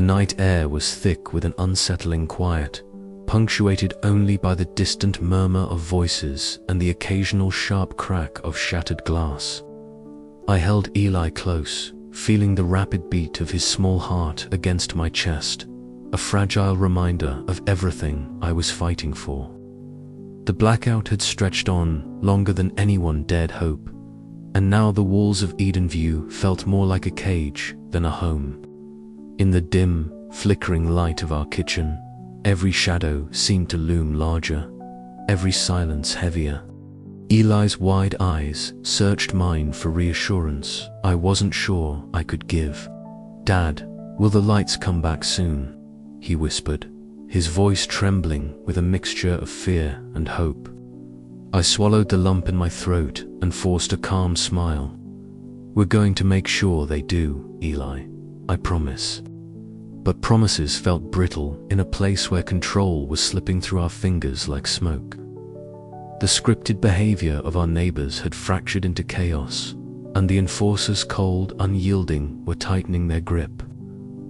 The night air was thick with an unsettling quiet, punctuated only by the distant murmur of voices and the occasional sharp crack of shattered glass. I held Eli close, feeling the rapid beat of his small heart against my chest, a fragile reminder of everything I was fighting for. The blackout had stretched on longer than anyone dared hope, and now the walls of Edenview felt more like a cage than a home. In the dim, flickering light of our kitchen, every shadow seemed to loom larger, every silence heavier. Eli's wide eyes searched mine for reassurance I wasn't sure I could give. "Dad, will the lights come back soon?" he whispered, his voice trembling with a mixture of fear and hope. I swallowed the lump in my throat and forced a calm smile. "We're going to make sure they do, Eli, I promise." But promises felt brittle in a place where control was slipping through our fingers like smoke. The scripted behavior of our neighbors had fractured into chaos, and the enforcers, cold, unyielding, were tightening their grip.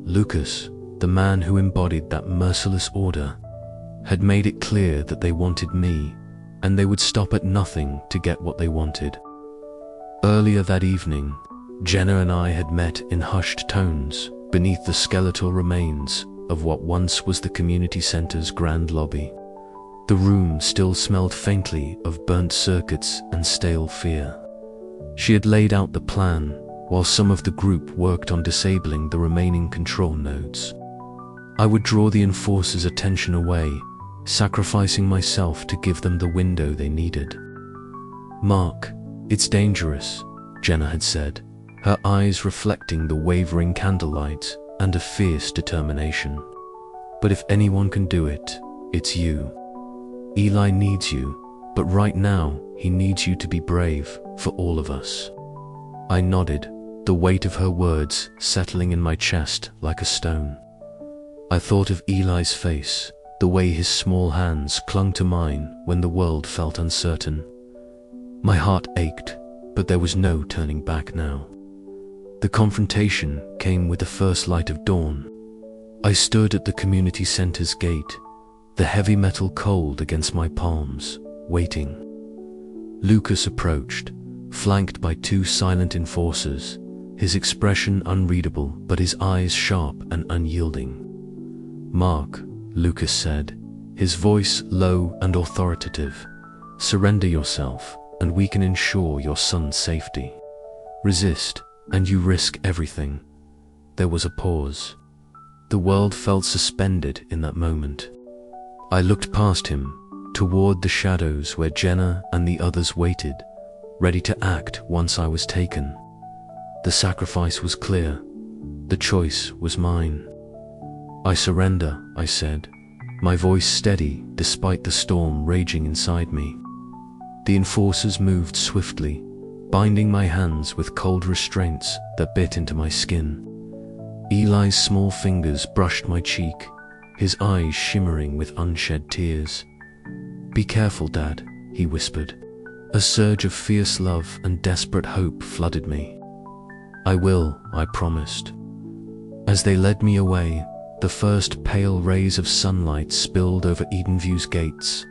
Lucas, the man who embodied that merciless order, had made it clear that they wanted me, and they would stop at nothing to get what they wanted. Earlier that evening, Jenna and I had met in hushed tones beneath the skeletal remains of what once was the community center's grand lobby. The room still smelled faintly of burnt circuits and stale fear. She had laid out the plan, while some of the group worked on disabling the remaining control nodes. I would draw the enforcers' attention away, sacrificing myself to give them the window they needed. "Mark, it's dangerous," Jenna had said, her eyes reflecting the wavering candlelight and a fierce determination. "But if anyone can do it, it's you. Eli needs you, but right now he needs you to be brave for all of us." I nodded, the weight of her words settling in my chest like a stone. I thought of Eli's face, the way his small hands clung to mine when the world felt uncertain. My heart ached, but there was no turning back now. The confrontation came with the first light of dawn. I stood at the community center's gate, the heavy metal cold against my palms, waiting. Lucas approached, flanked by two silent enforcers, his expression unreadable but his eyes sharp and unyielding. "Mark," Lucas said, his voice low and authoritative, "surrender yourself and we can ensure your son's safety. Resist and you risk everything." There was a pause. The world felt suspended in that moment. I looked past him, toward the shadows where Jenna and the others waited, ready to act once I was taken. The sacrifice was clear. The choice was mine. "I surrender," I said, my voice steady despite the storm raging inside me. The enforcers moved swiftly, binding my hands with cold restraints that bit into my skin. Eli's small fingers brushed my cheek, his eyes shimmering with unshed tears. "Be careful, Dad," he whispered. A surge of fierce love and desperate hope flooded me. "I will," I promised. As they led me away, the first pale rays of sunlight spilled over Edenview's gates,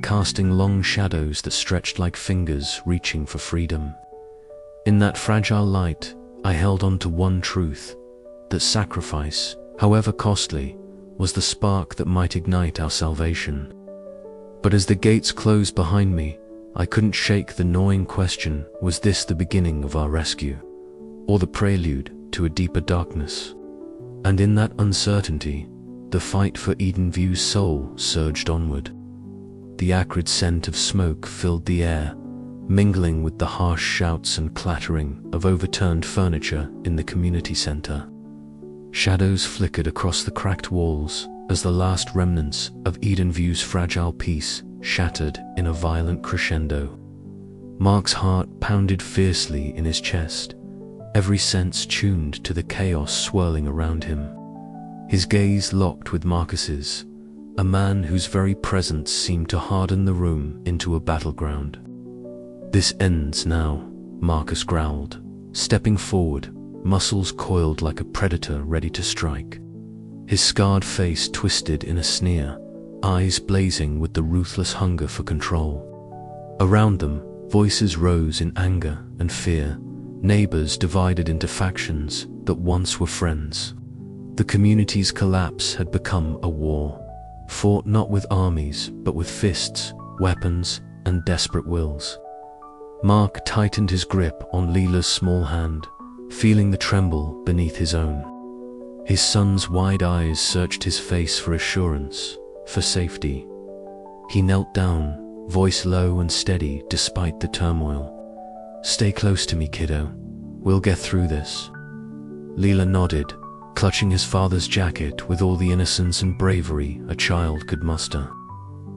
casting long shadows that stretched like fingers reaching for freedom. In that fragile light, I held on to one truth, that sacrifice, however costly, was the spark that might ignite our salvation. But as the gates closed behind me, I couldn't shake the gnawing question, was this the beginning of our rescue, or the prelude to a deeper darkness? And in that uncertainty, the fight for Edenview's soul surged onward. The acrid scent of smoke filled the air, mingling with the harsh shouts and clattering of overturned furniture in the community center. Shadows flickered across the cracked walls as the last remnants of Edenview's fragile peace shattered in a violent crescendo. Mark's heart pounded fiercely in his chest, every sense tuned to the chaos swirling around him. His gaze locked with Marcus's, a man whose very presence seemed to harden the room into a battleground. "This ends now," Marcus growled, stepping forward, muscles coiled like a predator ready to strike. his scarred face twisted in a sneer, eyes blazing with the ruthless hunger for control. Around them, voices rose in anger and fear, neighbors divided into factions that once were friends. The community's collapse had become a war, fought not with armies but with fists, weapons, and desperate wills. Mark tightened his grip on Leela's small hand, feeling the tremble beneath his own. His son's wide eyes searched his face for assurance, for safety. He knelt down, voice low and steady despite the turmoil. "Stay close to me, kiddo. We'll get through this." Leela nodded, clutching his father's jacket with all the innocence and bravery a child could muster.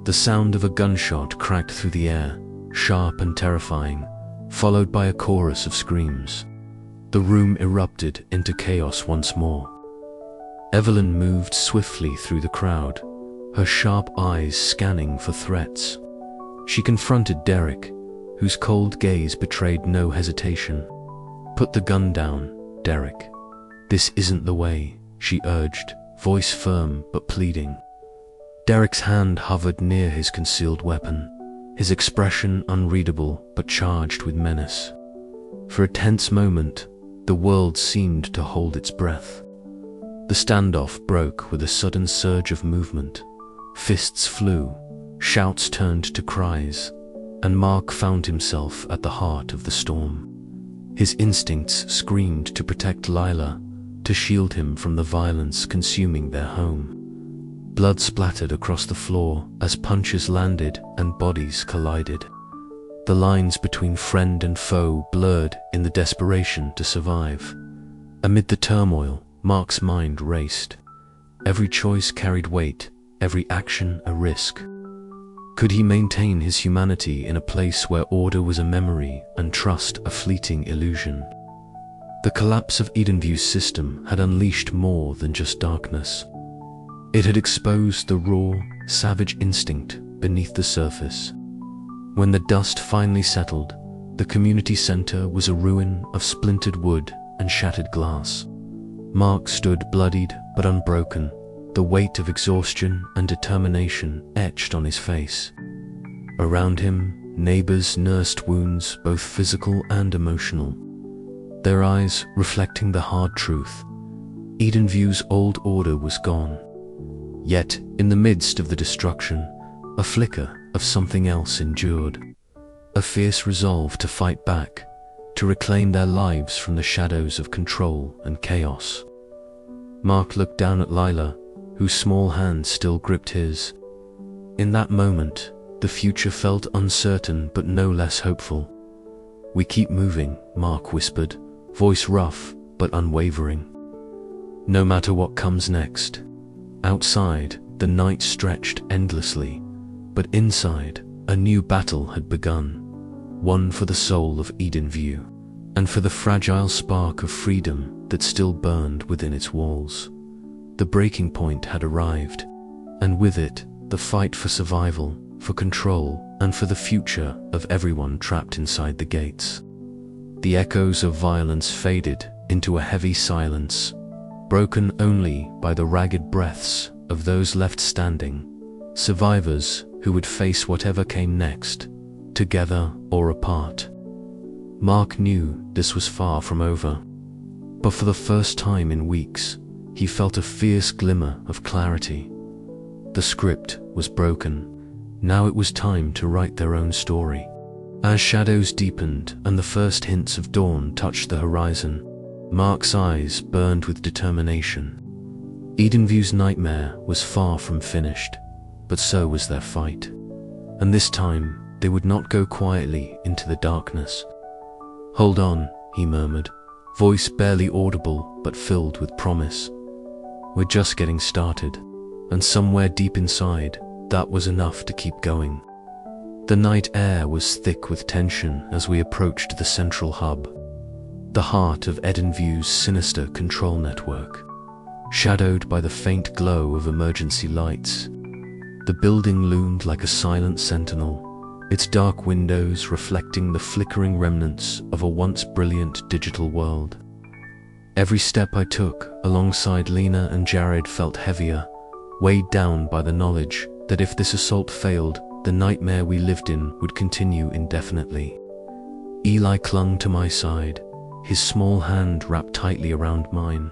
The sound of a gunshot cracked through the air, sharp and terrifying, followed by a chorus of screams. The room erupted into chaos once more. Evelyn moved swiftly through the crowd, her sharp eyes scanning for threats. She confronted Derek, whose cold gaze betrayed no hesitation. "Put the gun down, Derek. This isn't the way," she urged, voice firm but pleading. Derek's hand hovered near his concealed weapon, his expression unreadable but charged with menace. For a tense moment, the world seemed to hold its breath. The standoff broke with a sudden surge of movement. Fists flew, shouts turned to cries, and Mark found himself at the heart of the storm. His instincts screamed to protect Lila, to shield him from the violence consuming their home. Blood splattered across the floor as punches landed and bodies collided. The lines between friend and foe blurred in the desperation to survive. Amid the turmoil, Mark's mind raced. Every choice carried weight, every action a risk. Could he maintain his humanity in a place where order was a memory and trust a fleeting illusion? The collapse of Edenview's system had unleashed more than just darkness. It had exposed the raw, savage instinct beneath the surface. When the dust finally settled, the community center was a ruin of splintered wood and shattered glass. Mark stood bloodied but unbroken, the weight of exhaustion and determination etched on his face. Around him, neighbors nursed wounds both physical and emotional, their eyes reflecting the hard truth. Edenview's old order was gone. Yet, in the midst of the destruction, a flicker of something else endured. A fierce resolve to fight back, to reclaim their lives from the shadows of control and chaos. Mark looked down at Lila, whose small hand still gripped his. In that moment, the future felt uncertain but no less hopeful. "We keep moving," Mark whispered, voice rough but unwavering. "No matter what comes next." Outside, the night stretched endlessly, but inside, a new battle had begun, one for the soul of Edenview, and for the fragile spark of freedom that still burned within its walls. The breaking point had arrived, and with it, the fight for survival, for control, and for the future of everyone trapped inside the gates. The echoes of violence faded into a heavy silence, broken only by the ragged breaths of those left standing, survivors who would face whatever came next, together or apart. Mark knew this was far from over, but for the first time in weeks, he felt a fierce glimmer of clarity. The script was broken. Now it was time to write their own story. As shadows deepened and the first hints of dawn touched the horizon, Mark's eyes burned with determination. Edenview's nightmare was far from finished, but so was their fight. And this time, they would not go quietly into the darkness. "Hold on," he murmured, voice barely audible but filled with promise. "We're just getting started." And somewhere deep inside, that was enough to keep going. The night air was thick with tension as we approached the central hub, the heart of Edenview's sinister control network. Shadowed by the faint glow of emergency lights, the building loomed like a silent sentinel, its dark windows reflecting the flickering remnants of a once brilliant digital world. Every step I took alongside Lena and Jared felt heavier, weighed down by the knowledge that if this assault failed, the nightmare we lived in would continue indefinitely. Eli clung to my side, his small hand wrapped tightly around mine.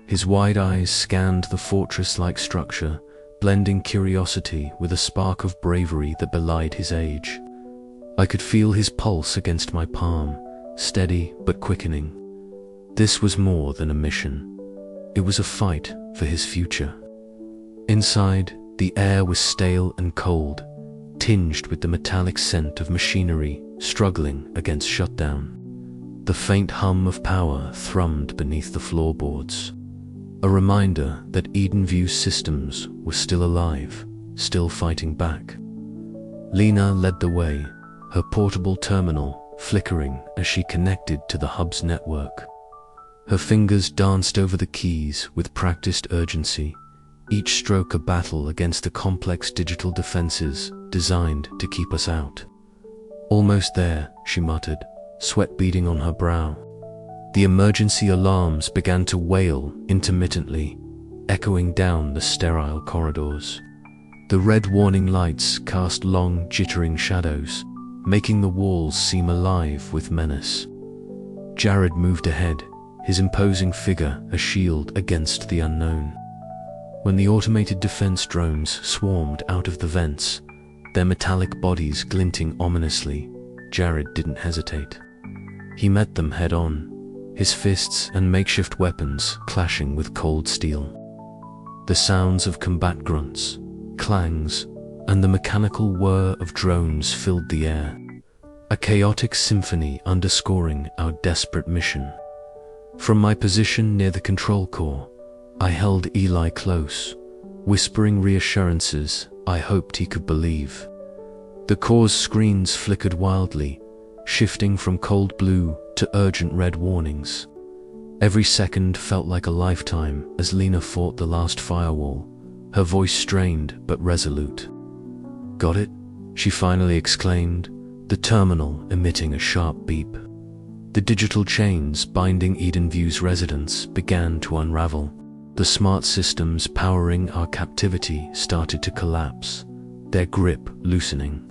His wide eyes scanned the fortress-like structure, blending curiosity with a spark of bravery that belied his age. I could feel his pulse against my palm, steady but quickening. This was more than a mission. It was a fight for his future. Inside, the air was stale and cold, tinged with the metallic scent of machinery struggling against shutdown. The faint hum of power thrummed beneath the floorboards, a reminder that Edenview systems were still alive, still fighting back. Lena led the way, her portable terminal flickering as she connected to the hub's network. Her fingers danced over the keys with practiced urgency, each stroke a battle against the complex digital defenses designed to keep us out. "Almost there," she muttered, sweat beading on her brow. The emergency alarms began to wail intermittently, echoing down the sterile corridors. The red warning lights cast long, jittering shadows, making the walls seem alive with menace. Jared moved ahead, his imposing figure a shield against the unknown. When the automated defense drones swarmed out of the vents, their metallic bodies glinting ominously, Jared didn't hesitate. He met them head-on, his fists and makeshift weapons clashing with cold steel. The sounds of combat grunts, clangs, and the mechanical whir of drones filled the air, a chaotic symphony underscoring our desperate mission. From my position near the control core, I held Eli close, whispering reassurances I hoped he could believe. The core's screens flickered wildly, shifting from cold blue to urgent red warnings. Every second felt like a lifetime as Lena fought the last firewall, her voice strained but resolute. "Got it?" she finally exclaimed, the terminal emitting a sharp beep. The digital chains binding Edenview's residents began to unravel. The smart systems powering our captivity started to collapse, their grip loosening.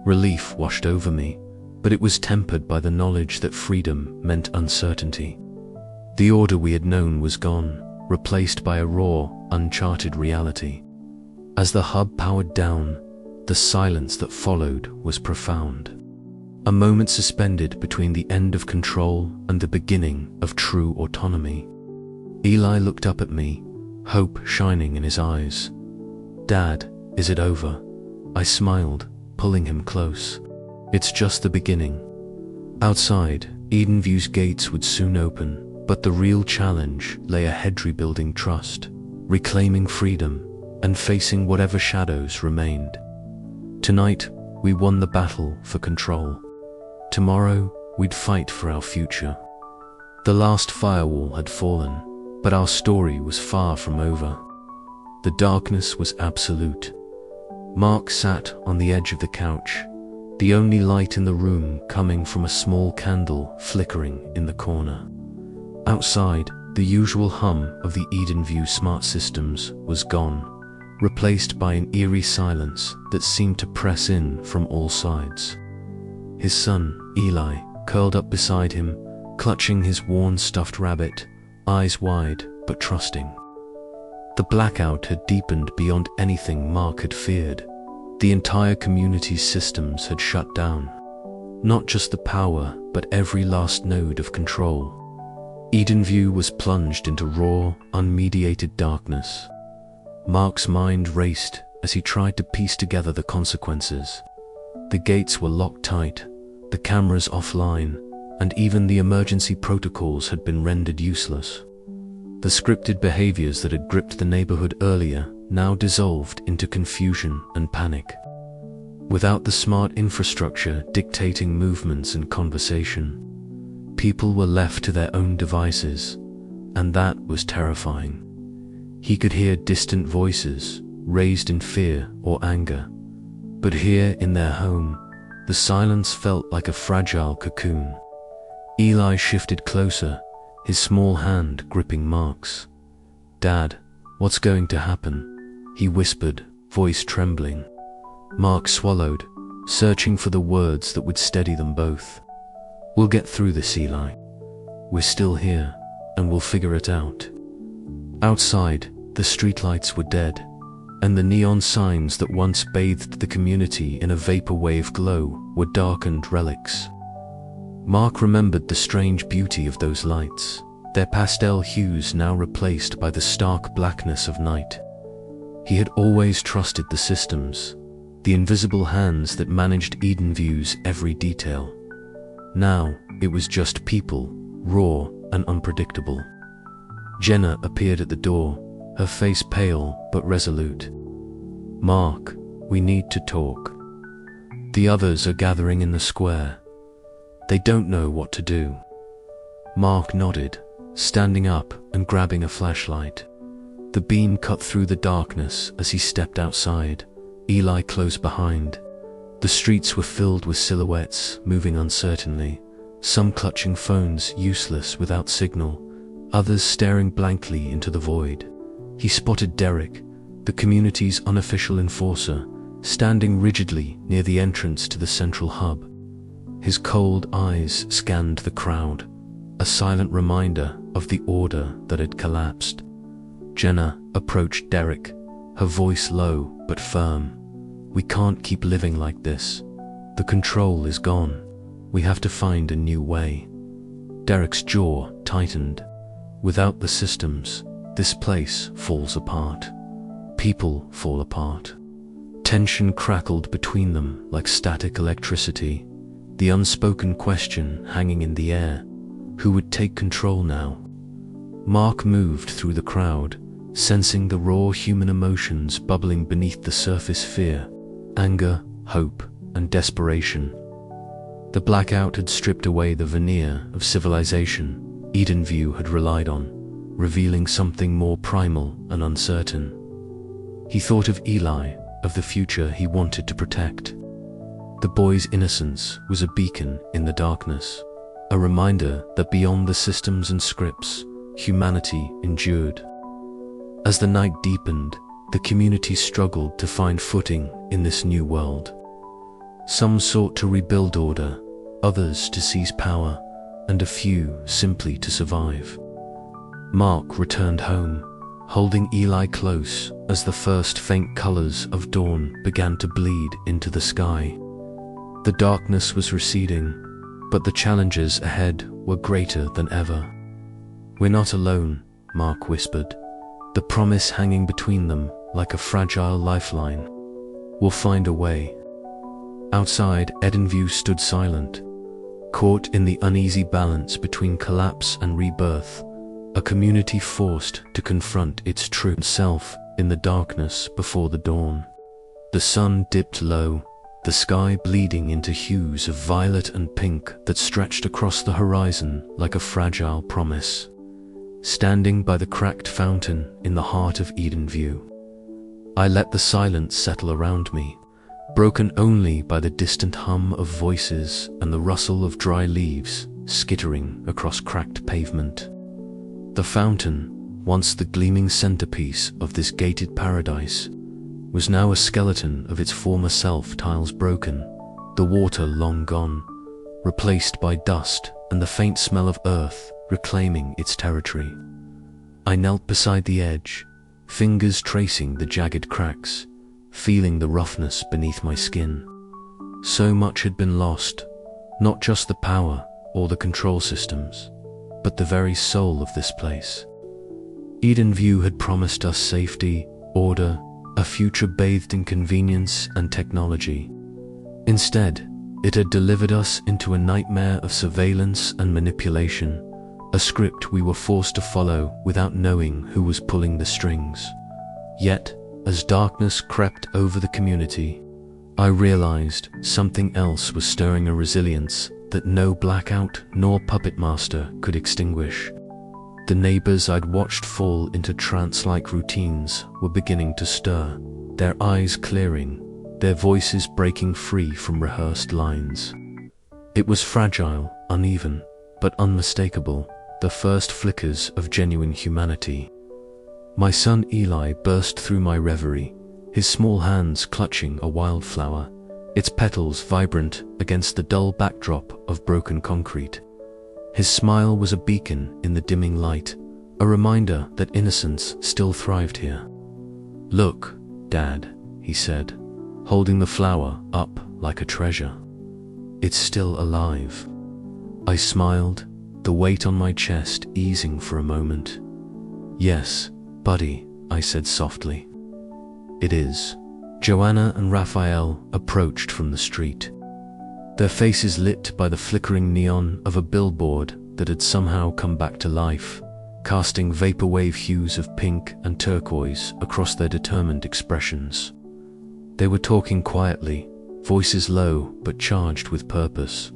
Relief washed over me, but it was tempered by the knowledge that freedom meant uncertainty. The order we had known was gone, replaced by a raw, uncharted reality. As the hub powered down, the silence that followed was profound. A moment suspended between the end of control and the beginning of true autonomy. Eli looked up at me, hope shining in his eyes. "Dad, is it over?" I smiled, pulling him close. "It's just the beginning." Outside, Edenview's gates would soon open, but the real challenge lay ahead, rebuilding trust, reclaiming freedom, and facing whatever shadows remained. Tonight, we won the battle for control. Tomorrow, we'd fight for our future. The last firewall had fallen, but our story was far from over. The darkness was absolute. Mark sat on the edge of the couch, the only light in the room coming from a small candle flickering in the corner. Outside, the usual hum of the Edenview smart systems was gone, replaced by an eerie silence that seemed to press in from all sides. His son, Eli, curled up beside him, clutching his worn stuffed rabbit, eyes wide but trusting. The blackout had deepened beyond anything Mark had feared. The entire community's systems had shut down. Not just the power, but every last node of control. Edenview was plunged into raw, unmediated darkness. Mark's mind raced as he tried to piece together the consequences. The gates were locked tight, the cameras offline, and even the emergency protocols had been rendered useless. The scripted behaviors that had gripped the neighborhood earlier now dissolved into confusion and panic. Without the smart infrastructure dictating movements and conversation, people were left to their own devices, and that was terrifying. He could hear distant voices, raised in fear or anger, but here in their home, the silence felt like a fragile cocoon. Eli shifted closer, his small hand gripping Mark's. "Dad, what's going to happen?" he whispered, voice trembling. Mark swallowed, searching for the words that would steady them both. "We'll get through this, Eli. We're still here, and we'll figure it out." Outside, the streetlights were dead, and the neon signs that once bathed the community in a vaporwave glow were darkened relics. Mark remembered the strange beauty of those lights, their pastel hues now replaced by the stark blackness of night. He had always trusted the systems, the invisible hands that managed Edenview's every detail. Now, it was just people, raw and unpredictable. Jenna appeared at the door, her face pale but resolute. "Mark, we need to talk. The others are gathering in the square. They don't know what to do." Mark nodded, standing up and grabbing a flashlight. The beam cut through the darkness as he stepped outside, Eli close behind. The streets were filled with silhouettes moving uncertainly, some clutching phones useless without signal, others staring blankly into the void. He spotted Derek, the community's unofficial enforcer, standing rigidly near the entrance to the central hub. His cold eyes scanned the crowd, a silent reminder of the order that had collapsed. Jenna approached Derek, her voice low but firm. "We can't keep living like this. The control is gone. We have to find a new way." Derek's jaw tightened. Without the systems, this place falls apart. People fall apart. Tension crackled between them like static electricity, the unspoken question hanging in the air: who would take control now? Mark moved through the crowd, sensing the raw human emotions bubbling beneath the surface: fear, anger, hope, and desperation. The blackout had stripped away the veneer of civilization Edenview had relied on, revealing something more primal and uncertain. He thought of Eli, of the future he wanted to protect. The boy's innocence was a beacon in the darkness, a reminder that beyond the systems and scripts, humanity endured. As the night deepened, the community struggled to find footing in this new world. Some sought to rebuild order, others to seize power, and a few simply to survive. Mark returned home, holding Eli close as the first faint colors of dawn began to bleed into the sky. The darkness was receding, but the challenges ahead were greater than ever. "We're not alone," Mark whispered, the promise hanging between them like a fragile lifeline. "We'll find a way." Outside, Edenview stood silent, caught in the uneasy balance between collapse and rebirth, a community forced to confront its true self in the darkness before the dawn. The sun dipped low, the sky bleeding into hues of violet and pink that stretched across the horizon like a fragile promise. Standing by the cracked fountain in the heart of Edenview, I let the silence settle around me, broken only by the distant hum of voices and the rustle of dry leaves skittering across cracked pavement. The fountain, once the gleaming centerpiece of this gated paradise, was now a skeleton of its former self, tiles broken, the water long gone, replaced by dust and the faint smell of earth reclaiming its territory. I knelt beside the edge, fingers tracing the jagged cracks, feeling the roughness beneath my skin. So much had been lost, not just the power or the control systems, but the very soul of this place. Edenview had promised us safety, order, a future bathed in convenience and technology. Instead, it had delivered us into a nightmare of surveillance and manipulation, a script we were forced to follow without knowing who was pulling the strings. Yet, as darkness crept over the community, I realized something else was stirring, a resilience that no blackout nor puppet master could extinguish. The neighbors I'd watched fall into trance-like routines were beginning to stir, their eyes clearing, their voices breaking free from rehearsed lines. It was fragile, uneven, but unmistakable, the first flickers of genuine humanity. My son Eli burst through my reverie, his small hands clutching a wildflower, its petals vibrant against the dull backdrop of broken concrete. His smile was a beacon in the dimming light, a reminder that innocence still thrived here. "Look, Dad," he said, holding the flower up like a treasure. "It's still alive." I smiled, the weight on my chest easing for a moment. "Yes, buddy," I said softly. "It is." Joanna and Raphael approached from the street, their faces lit by the flickering neon of a billboard that had somehow come back to life, casting vaporwave hues of pink and turquoise across their determined expressions. They were talking quietly, voices low but charged with purpose.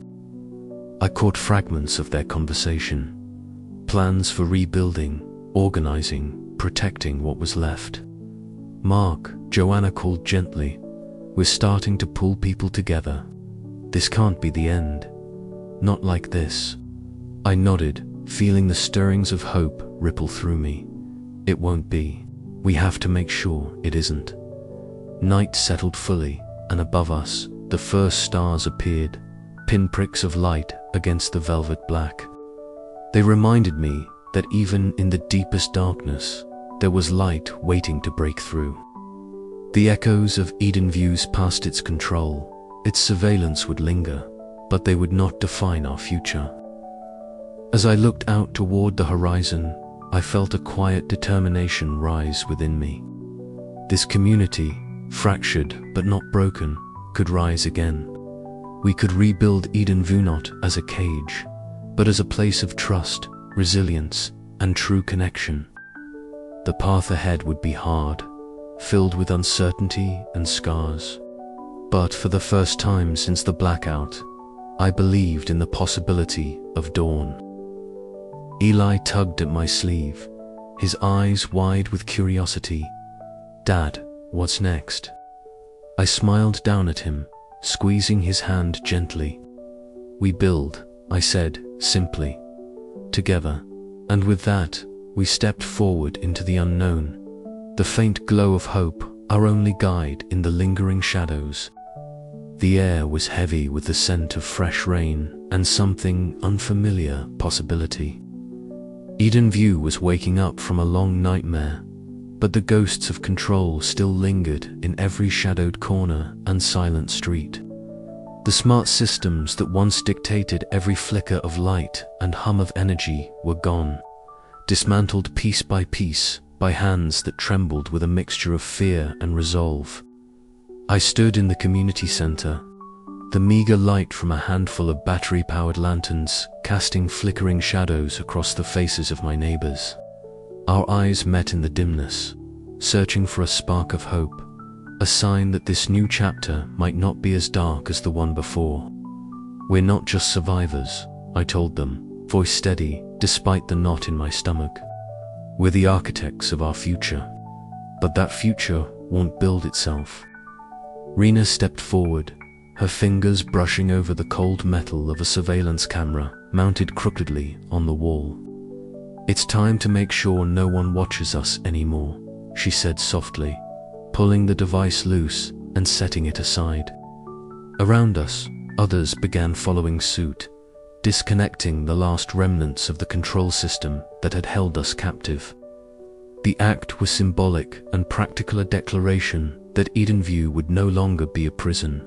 I caught fragments of their conversation. Plans for rebuilding, organizing, protecting what was left. "Mark," Joanna called gently, "we're starting to pull people together. This can't be the end. Not like this." I nodded, feeling the stirrings of hope ripple through me. "It won't be. We have to make sure it isn't." Night settled fully, and above us, the first stars appeared, pinpricks of light against the velvet black. They reminded me that even in the deepest darkness, there was light waiting to break through. The echoes of Edenview's past its control, its surveillance would linger, but they would not define our future. As I looked out toward the horizon, I felt a quiet determination rise within me. This community, fractured but not broken, could rise again. We could rebuild Edenview not as a cage, but as a place of trust, resilience, and true connection. The path ahead would be hard, filled with uncertainty and scars. But for the first time since the blackout, I believed in the possibility of dawn. Eli tugged at my sleeve, his eyes wide with curiosity. "Dad, what's next?" I smiled down at him, squeezing his hand gently. "We build," I said simply, "together." And with that, we stepped forward into the unknown, the faint glow of hope, our only guide in the lingering shadows. The air was heavy with the scent of fresh rain and something unfamiliar possibility. Edenview was waking up from a long nightmare, but the ghosts of control still lingered in every shadowed corner and silent street. The smart systems that once dictated every flicker of light and hum of energy were gone, dismantled piece by hands that trembled with a mixture of fear and resolve. I stood in the community center, the meager light from a handful of battery-powered lanterns casting flickering shadows across the faces of my neighbors. Our eyes met in the dimness, searching for a spark of hope, a sign that this new chapter might not be as dark as the one before. "We're not just survivors," I told them, voice steady despite the knot in my stomach. "We're the architects of our future, but that future won't build itself." Rena stepped forward, her fingers brushing over the cold metal of a surveillance camera mounted crookedly on the wall. "It's time to make sure no one watches us anymore," she said softly, pulling the device loose and setting it aside. Around us, others began following suit, disconnecting the last remnants of the control system that had held us captive. The act was symbolic and practical, a declaration that Edenview would no longer be a prison.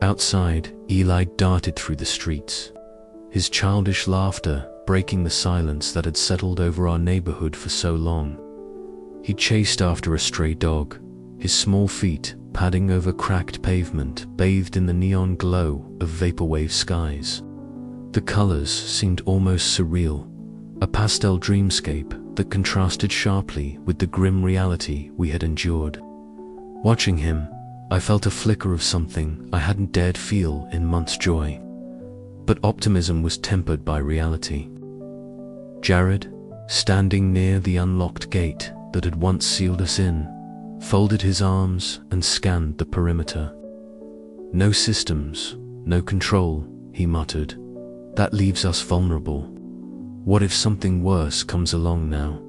Outside, Eli darted through the streets, his childish laughter breaking the silence that had settled over our neighborhood for so long. He chased after a stray dog, his small feet padding over cracked pavement bathed in the neon glow of vaporwave skies. The colors seemed almost surreal, a pastel dreamscape that contrasted sharply with the grim reality we had endured. Watching him, I felt a flicker of something I hadn't dared feel in months: joy. But optimism was tempered by reality. Jared, standing near the unlocked gate that had once sealed us in, folded his arms and scanned the perimeter. "No systems, no control," he muttered. "That leaves us vulnerable." What if something worse comes along now?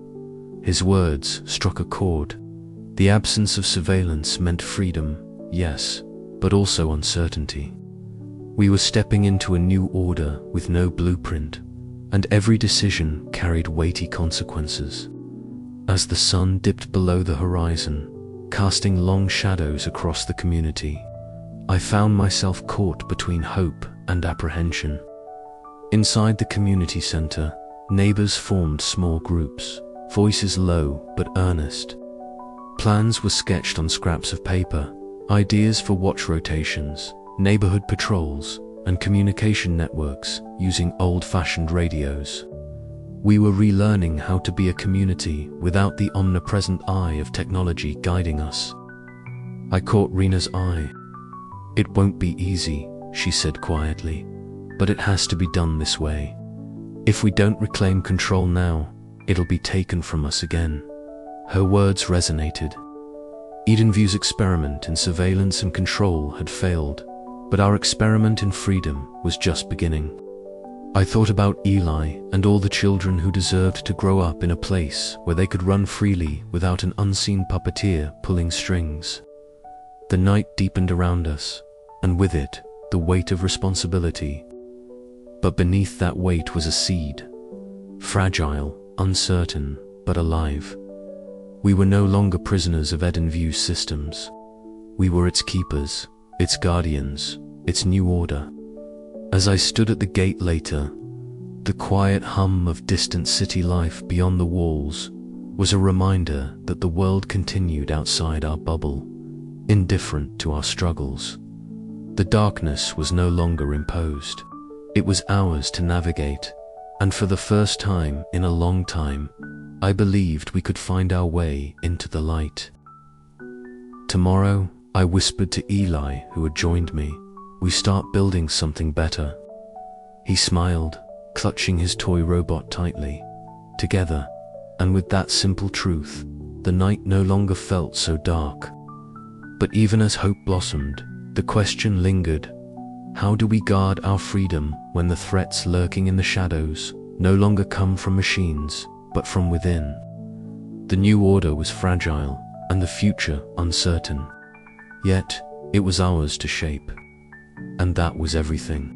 His words struck a chord. The absence of surveillance meant freedom, yes, but also uncertainty. We were stepping into a new order with no blueprint, and every decision carried weighty consequences. As the sun dipped below the horizon, casting long shadows across the community, I found myself caught between hope and apprehension. Inside the community center, neighbors formed small groups, voices low but earnest. Plans were sketched on scraps of paper, ideas for watch rotations, neighborhood patrols, and communication networks using old-fashioned radios. We were relearning how to be a community without the omnipresent eye of technology guiding us. I caught Rena's eye. "It won't be easy," she said quietly, "but it has to be done this way. If we don't reclaim control now, it'll be taken from us again." Her words resonated. Edenview's experiment in surveillance and control had failed, but our experiment in freedom was just beginning. I thought about Eli and all the children who deserved to grow up in a place where they could run freely without an unseen puppeteer pulling strings. The night deepened around us, and with it, the weight of responsibility. But beneath that weight was a seed. Fragile, uncertain, but alive. We were no longer prisoners of Edenview's systems. We were its keepers, its guardians, its new order. As I stood at the gate later, the quiet hum of distant city life beyond the walls was a reminder that the world continued outside our bubble, indifferent to our struggles. The darkness was no longer imposed. It was ours to navigate, and for the first time in a long time, I believed we could find our way into the light. "Tomorrow," I whispered to Eli, who had joined me, "we start building something better." He smiled, clutching his toy robot tightly. Together, and with that simple truth, the night no longer felt so dark. But even as hope blossomed, the question lingered: how do we guard our freedom when the threats lurking in the shadows no longer come from machines, but from within? The new order was fragile, and the future uncertain. Yet, it was ours to shape. And that was everything.